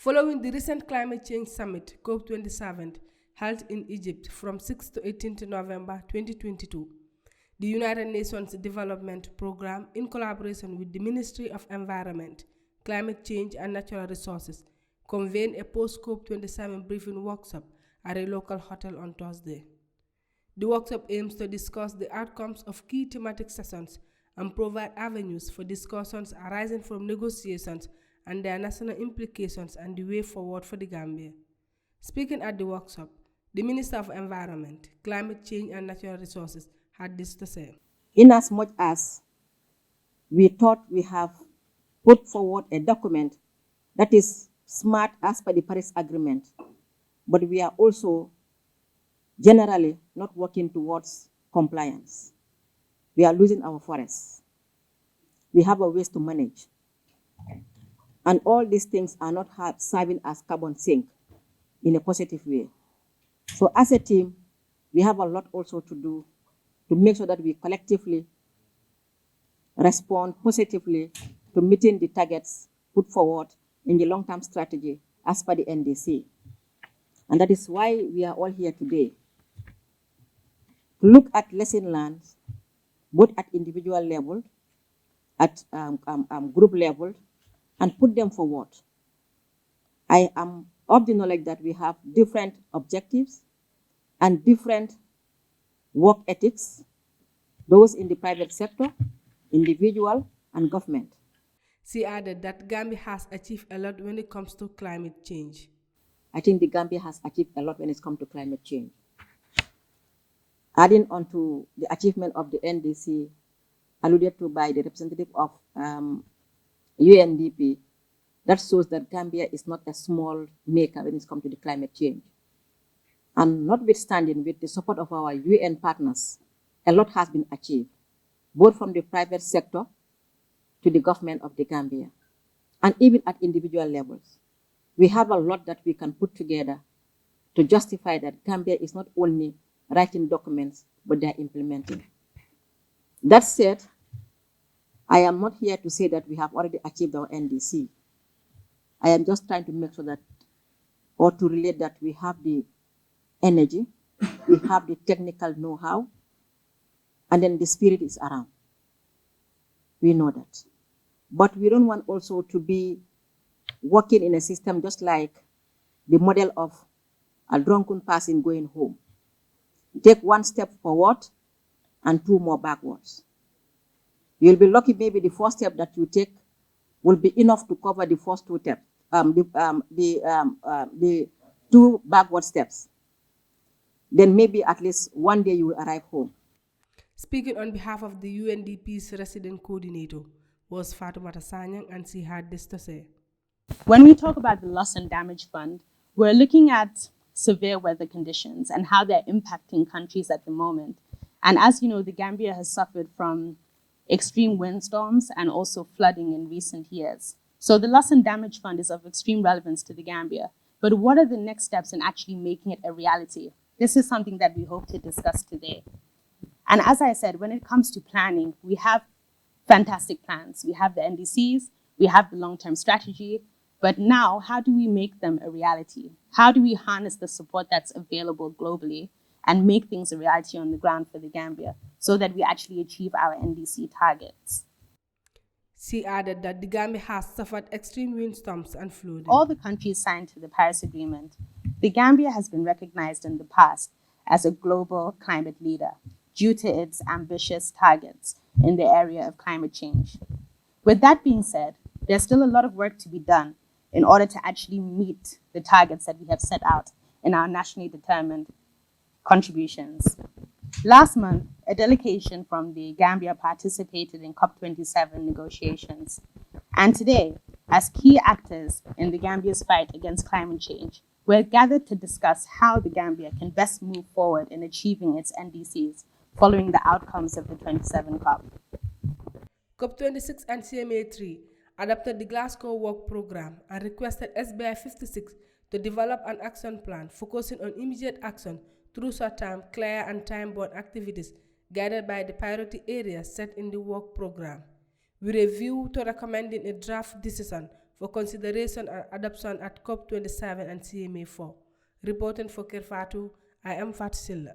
Following the recent climate change summit, COP27, held in Egypt from 6 to 18 November 2022, the United Nations Development Programme, in collaboration with the Ministry of Environment, Climate Change and Natural Resources, convened a post-COP27 briefing workshop at a local hotel on Thursday. The workshop aims to discuss the outcomes of key thematic sessions and provide avenues for discussions arising from negotiations and their national implications and the way forward for the Gambia. Speaking at the workshop, the Minister of Environment, Climate Change and Natural Resources had this to say. Inasmuch as we thought we have put forward a document that is smart as per the Paris Agreement, but we are also generally not working towards compliance. We are losing our forests. We have a waste to manage. And all these things are not serving as carbon sink in a positive way. So as a team, we have a lot also to do to make sure that we collectively respond positively to meeting the targets put forward in the long-term strategy as per the NDC. And that is why we are all here today, to look at lessons learned, both at individual level, at group level, and put them forward. I am of the knowledge that we have different objectives and different work ethics, those in the private sector, individual, and government. She added that Gambia has achieved a lot when it comes to climate change. I think the Gambia has achieved a lot when it comes to climate change. Adding on to the achievement of the NDC, alluded to by the representative of UNDP, that shows that Gambia is not a small maker when it comes to the climate change. And notwithstanding, with the support of our UN partners, a lot has been achieved, both from the private sector to the government of the Gambia, and even at individual levels. We have a lot that we can put together to justify that Gambia is not only writing documents, but they're implementing. That said, I am not here to say that we have already achieved our NDC. I am just trying to make sure that, or to relate that we have the energy, we have the technical know-how, and then the spirit is around. We know that. But we don't want also to be working in a system just like the model of a drunken person going home. Take one step forward and two more backwards. You'll be lucky maybe the first step that you take will be enough to cover the first two steps, the two backward steps. Then maybe at least one day you will arrive home. Speaking on behalf of the UNDP's resident coordinator was Fatou, and she had this to say. When we talk about the Loss and Damage Fund, we're looking at severe weather conditions and how they're impacting countries at the moment. And as you know, the Gambia has suffered from extreme windstorms and also flooding in recent years. So the Loss and Damage Fund is of extreme relevance to the Gambia. But what are the next steps in actually making it a reality? This is something that we hope to discuss today. And as I said, when it comes to planning, we have fantastic plans. We have the NDCs, we have the long-term strategy, but now how do we make them a reality? How do we harness the support that's available globally and make things a reality on the ground for the Gambia so that we actually achieve our NDC targets? She added that the Gambia has suffered extreme windstorms and flooding. All the countries signed to the Paris Agreement, the Gambia has been recognized in the past as a global climate leader due to its ambitious targets in the area of climate change. With that being said, there's still a lot of work to be done in order to actually meet the targets that we have set out in our nationally determined contributions. Last month, a delegation from the Gambia participated in COP27 negotiations. And today, as key actors in the Gambia's fight against climate change, we're gathered to discuss how the Gambia can best move forward in achieving its NDCs following the outcomes of the 27 COP. COP26 and CMA3 adopted the Glasgow Work Programme and requested SBI 56 to develop an action plan focusing on immediate action through short-term, clear and time-bound activities guided by the priority areas set in the work programme. We review to recommending a draft decision for consideration and adoption at COP27 and CMA4. Reporting for Kerr, Fatou, I am Fatou Silla.